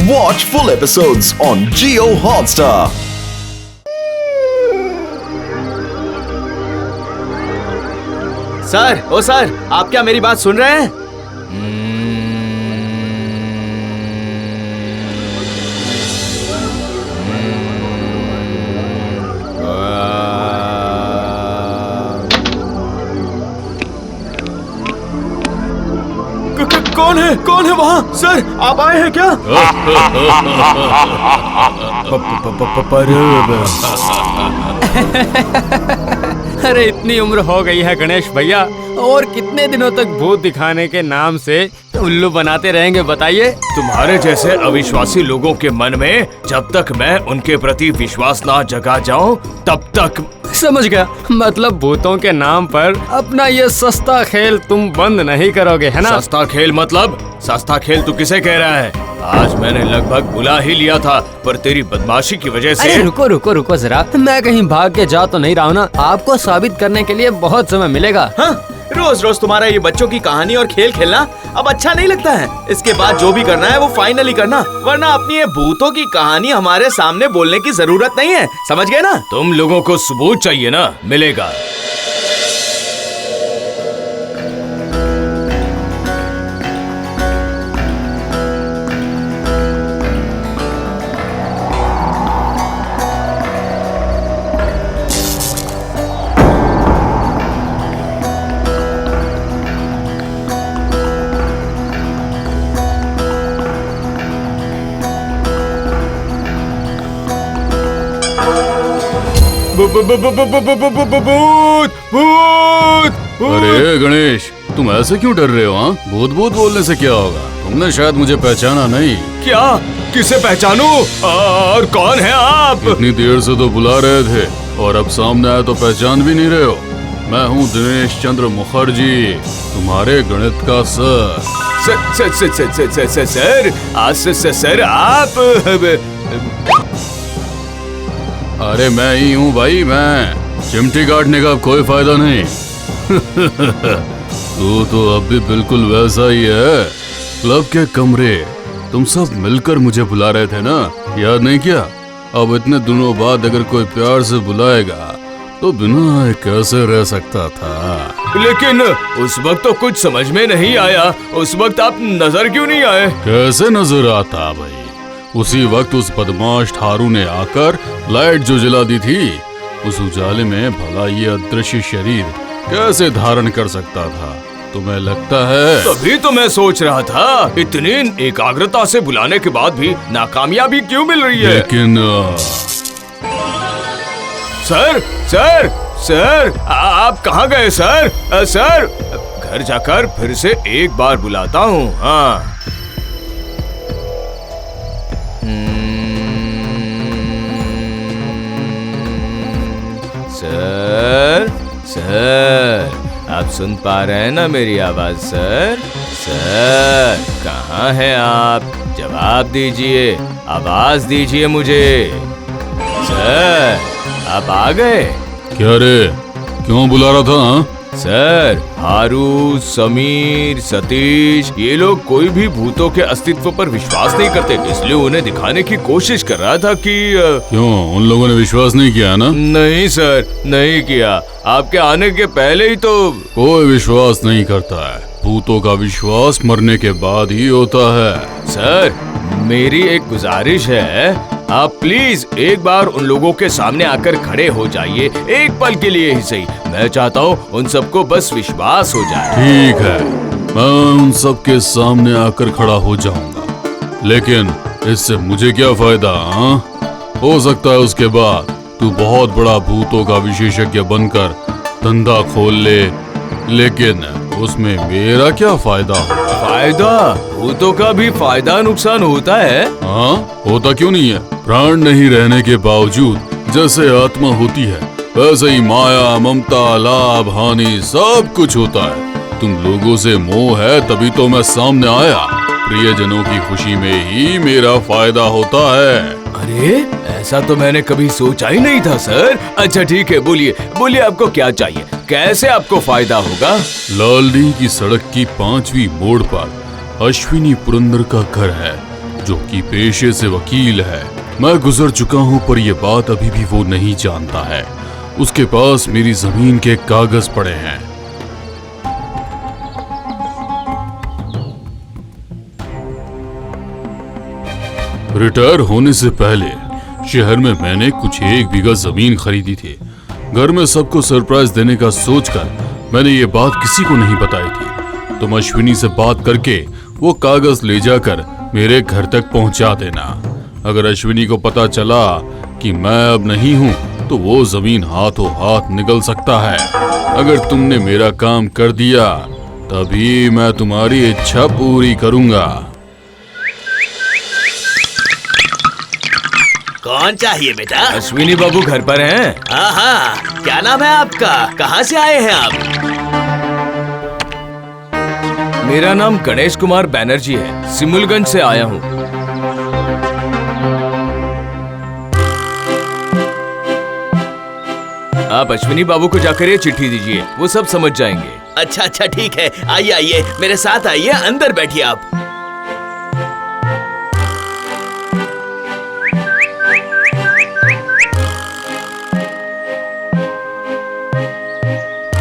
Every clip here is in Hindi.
Watch full episodes on Jio Hotstar. Sir, ओ सर, आप क्या मेरी बात सुन रहे हैं? कौन है वहाँ? सर, आप आए हैं क्या? अरे इतनी उम्र हो गई है गणेश भैया, और कितने दिनों तक भूत दिखाने के नाम से उल्लू बनाते रहेंगे बताइए? तुम्हारे जैसे अविश्वासी लोगों के मन में जब तक मैं उनके प्रति विश्वास ना जगा जाऊं तब तक। समझ गया, मतलब भूतों के नाम पर अपना ये सस्ता खेल तुम बंद नहीं करोगे, है ना? सस्ता खेल मतलब? सस्ता खेल तू किसे कह रहा है? आज मैंने लगभग बुला ही लिया था, पर तेरी बदमाशी की वजह से। अरे रुको जरा, मैं कहीं भाग के जा तो नहीं रहा हूँ ना। आपको साबित करने के लिए बहुत समय मिलेगा। हाँ? रोज रोज तुम्हारा ये बच्चों की कहानी और खेल खेलना अब अच्छा नहीं लगता है। इसके बाद जो भी करना है वो फाइनली करना, वरना अपनी ये भूतों की कहानी हमारे सामने बोलने की जरूरत नहीं है, समझ गए ना? तुम लोगों को सबूत चाहिए ना, मिलेगा। अरे गणेश, तुम ऐसे क्यों डर रहे हो? हाँ, भूत भूत बोलने से क्या होगा? तुमने शायद मुझे पहचाना नहीं। क्या? किसे पहचानूं? और कौन है आप? इतनी देर से तो बुला रहे थे और अब सामने आए तो पहचान भी नहीं रहे हो। मैं हूँ दिनेश चंद्र मुखर्जी, तुम्हारे गणित का सर। सर आप? अरे मैं ही हूँ भाई, मैं। चिमटी काटने का कोई फायदा नहीं। तू तो अब भी बिल्कुल वैसा ही है। क्लब के कमरे तुम सब मिलकर मुझे बुला रहे थे ना, याद नहीं किया? अब इतने दिनों बाद अगर कोई प्यार से बुलाएगा तो बिना आए कैसे रह सकता था? लेकिन उस वक्त तो कुछ समझ में नहीं आया। उस वक्त आप नजर क्यों नहीं आए? कैसे नजर आता भाई? उसी वक्त उस बदमाश ठारू ने आकर लाइट जो जला दी थी, उस उजाले में भला ये अदृश्य शरीर कैसे धारण कर सकता था? तुम्हें लगता है? तभी तो मैं सोच रहा था, इतनी एकाग्रता से बुलाने के बाद भी नाकामयाबी क्यों मिल रही है? लेकिन सर, आप कहाँ गए सर? सर, घर जाकर फिर से एक बार बुलाता हूँ। हाँ। सर, आप सुन पा रहे हैं ना मेरी आवाज? सर, कहाँ हैं आप? जवाब दीजिए, आवाज दीजिए मुझे। सर, आप आ गए? क्या रे, क्यों बुला रहा था? हाँ? सर, हारू, समीर, सतीश, ये लोग कोई भी भूतों के अस्तित्व पर विश्वास नहीं करते, इसलिए उन्हें दिखाने की कोशिश कर रहा था कि क्यों, उन लोगों ने विश्वास नहीं किया ना? नहीं सर, नहीं किया। आपके आने के पहले ही तो। कोई विश्वास नहीं करता है। भूतों का विश्वास मरने के बाद ही होता है। सर, मेरी एक गुजारिश है, आप प्लीज एक बार उन लोगों के सामने आकर खड़े हो जाइए, एक पल के लिए ही सही। मैं चाहता हूँ उन सबको बस विश्वास हो जाए। ठीक है, मैं उन सबके सामने आकर खड़ा हो जाऊंगा, लेकिन इससे मुझे क्या फायदा? हाँ? हो सकता है उसके बाद तू बहुत बड़ा भूतों का विशेषज्ञ बनकर धंधा खोल ले, लेकिन उसमें मेरा क्या फायदा होगा? फायदा? भूतों का भी फायदा नुकसान होता है। हाँ, होता क्यों नहीं है? प्राण नहीं रहने के बावजूद जैसे आत्मा होती है, वैसे ही माया, ममता, लाभ, हानि सब कुछ होता है। तुम लोगों से मोह है तभी तो मैं सामने आया। प्रियजनों की खुशी में ही मेरा फायदा होता है। अरे, ऐसा तो मैंने कभी सोचा ही नहीं था सर। अच्छा ठीक है, बोलिए आपको क्या चाहिए, कैसे आपको फायदा होगा? लालडी की सड़क की 5वीं मोड़ पर अश्विनी पुरंदर का घर है। जो कि पेशे से वकील है। मैं गुजर चुका हूँ, पर यह बात अभी भी वो नहीं जानता है। उसके पास मेरी जमीन के कागज पड़े हैं। रिटायर होने से पहले शहर में मैंने कुछ 1 बीघा जमीन खरीदी थी। घर में सबको सरप्राइज देने का सोचकर मैंने ये बात किसी को नहीं बताई थी। तुम अश्विनी से बात करके वो कागज ले जाकर मेरे घर तक पहुंचा देना। अगर अश्विनी को पता चला कि मैं अब नहीं हूं, तो वो जमीन हाथों हाथ निकल सकता है। अगर तुमने मेरा काम कर दिया, तभी मैं तुम्हारी इच्छा पूरी करूंगा। कौन चाहिए बेटा? अश्विनी बाबू घर पर हैं? हाँ हाँ, क्या नाम है आपका? कहाँ से आए हैं आप? मेरा नाम गणेश कुमार बैनर्जी है, सिमुलगंज से आया हूँ। आप अश्विनी बाबू को जाकर ये चिट्ठी दीजिए, वो सब समझ जाएंगे। अच्छा अच्छा ठीक है, आइए आइए, मेरे साथ आइए, अंदर बैठिए आप।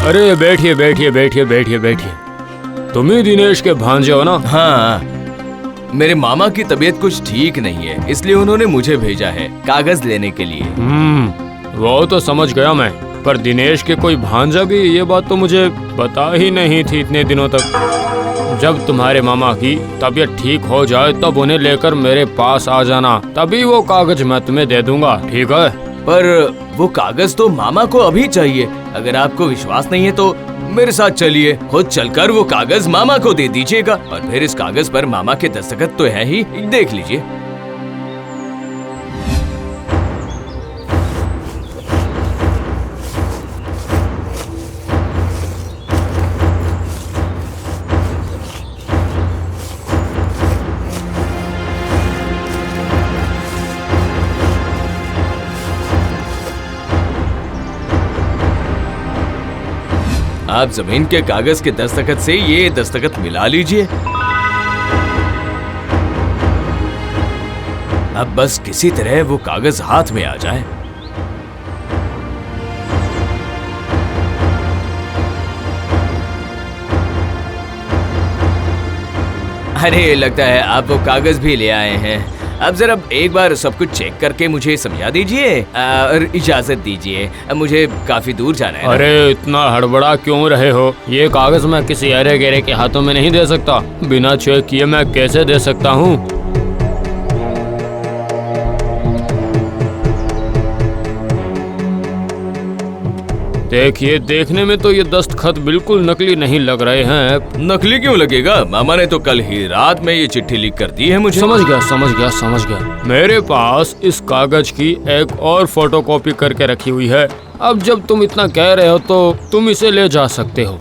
अरे बैठिए बैठिए बैठिए बैठिए बैठिए। तुम ही दिनेश के भांजे हो ना? हाँ, मेरे मामा की तबीयत कुछ ठीक नहीं है, इसलिए उन्होंने मुझे भेजा है कागज लेने के लिए। वो तो समझ गया मैं, पर दिनेश के कोई भांजा भी, ये बात तो मुझे पता ही नहीं थी इतने दिनों तक। जब तुम्हारे मामा की तबीयत ठीक हो जाए तब उन्हें लेकर मेरे पास आ जाना, तभी वो कागज मैं तुम्हें दे दूंगा, ठीक है? पर वो कागज तो मामा को अभी चाहिए। अगर आपको विश्वास नहीं है तो मेरे साथ चलिए, खुद चलकर वो कागज मामा को दे दीजिएगा, और फिर इस कागज पर मामा के दस्तखत तो है ही, देख लीजिए। आप जमीन के कागज के दस्तखत से ये दस्तखत मिला लीजिए। अब बस किसी तरह वो कागज हाथ में आ जाए। अरे लगता है आप वो कागज भी ले आए हैं। अब जरा एक बार सब कुछ चेक करके मुझे समझा दीजिए और इजाजत दीजिए, मुझे काफी दूर जाना है। अरे इतना हड़बड़ा क्यों रहे हो? ये कागज मैं किसी अरे गहरे के हाथों में नहीं दे सकता। बिना चेक किए मैं कैसे दे सकता हूँ? देखिए, देखने में तो ये दस्तखत बिल्कुल नकली नहीं लग रहे हैं। नकली क्यों लगेगा? मामा ने तो कल ही रात में ये चिट्ठी लिख कर दी है मुझे। समझ गया। मेरे पास इस कागज की एक और फोटोकॉपी करके रखी हुई है। अब जब तुम इतना कह रहे हो तो तुम इसे ले जा सकते हो।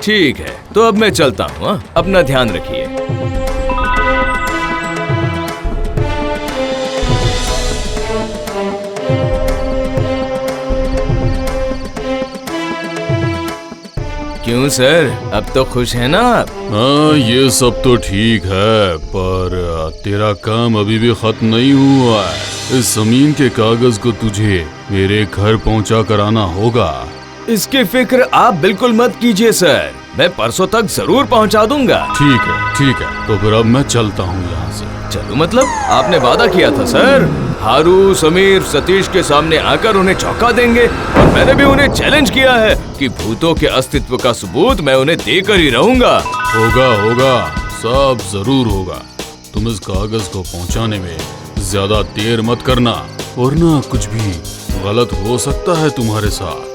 ठीक है, तो अब मैं चलता हूँ। अपना ध्यान रखिए। क्यों सर, अब तो खुश है ना आप? हाँ, ये सब तो ठीक है, पर तेरा काम अभी भी खत्म नहीं हुआ है। इस जमीन के कागज को तुझे मेरे घर पहुंचा कर आना होगा। इसकी फिक्र आप बिल्कुल मत कीजिए सर, मैं परसों तक जरूर पहुंचा दूंगा। ठीक है, तो फिर अब मैं चलता हूँ यहाँ से। चलो, मतलब आपने वादा किया था सर, हारू, समीर, सतीश के सामने आकर उन्हें चौंका देंगे, और मैंने भी उन्हें चैलेंज किया है कि भूतों के अस्तित्व का सबूत मैं उन्हें देकर ही रहूंगा। होगा, सब जरूर होगा। तुम इस कागज को पहुंचाने में ज्यादा देर मत करना, वरना कुछ भी गलत हो सकता है तुम्हारे साथ।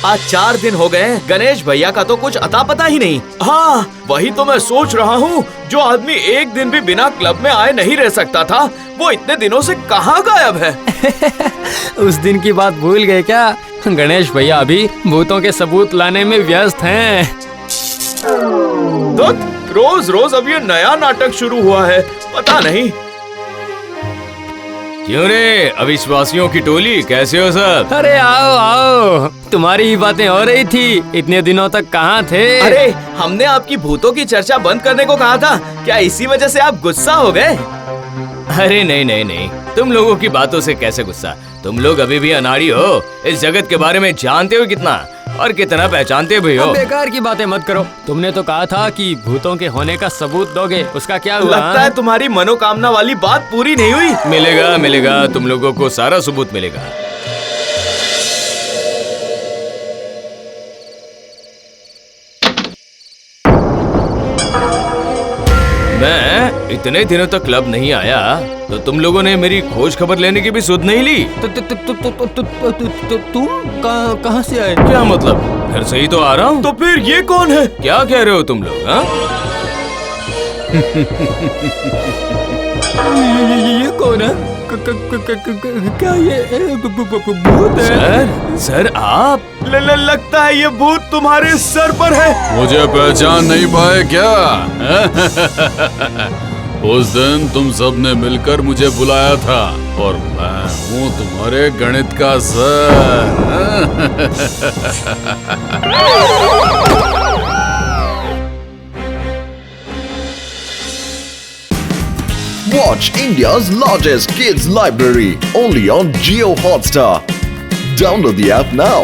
आज 4 दिन हो गए, गणेश भैया का तो कुछ अता पता ही नहीं। हाँ, वही तो मैं सोच रहा हूँ, जो आदमी एक दिन भी बिना क्लब में आए नहीं रह सकता था, वो इतने दिनों से कहाँ गायब है? उस दिन की बात भूल गए क्या? गणेश भैया अभी भूतों के सबूत लाने में व्यस्त हैं। तो रोज रोज अब ये नया नाटक शुरू हुआ है, पता नहीं। क्यों रे अविश्वासियों की टोली, कैसे हो सब? अरे आओ आओ, तुम्हारी ही बातें हो रही थी। इतने दिनों तक कहाँ थे? अरे हमने आपकी भूतों की चर्चा बंद करने को कहा था, क्या इसी वजह से आप गुस्सा हो गए? अरे नहीं नहीं नहीं, तुम लोगों की बातों से कैसे गुस्सा? तुम लोग अभी भी अनाड़ी हो। इस जगत के बारे में जानते हो कितना और कितना पहचानते भी हो। अब बेकार की बातें मत करो। तुमने तो कहा था कि भूतों के होने का सबूत दोगे, उसका क्या हुआ? लगता है तुम्हारी मनोकामना वाली बात पूरी नहीं हुई। मिलेगा मिलेगा, तुम लोगों को सारा सबूत मिलेगा। मैं इतने दिनों तक क्लब नहीं आया तो तुम लोगों ने मेरी खोज खबर लेने की भी सुध नहीं ली। तुम कहाँ से आए? क्या मतलब? घर से ही तो आ रहा हूँ। तो फिर ये कौन है? क्या कह रहे हो तुम लोग? हाँ? ये कौन है? क्या ये भूत है? सर आप? लगता है ये भूत तुम्हारे सर पर है। मुझे पहचान नहीं पाए क्या? उस दिन तुम सब ने मिलकर मुझे बुलाया था और मैं हूँ तुम्हारे गणित का sir. Watch India's largest kids library only on Jio Hotstar. Download the app now.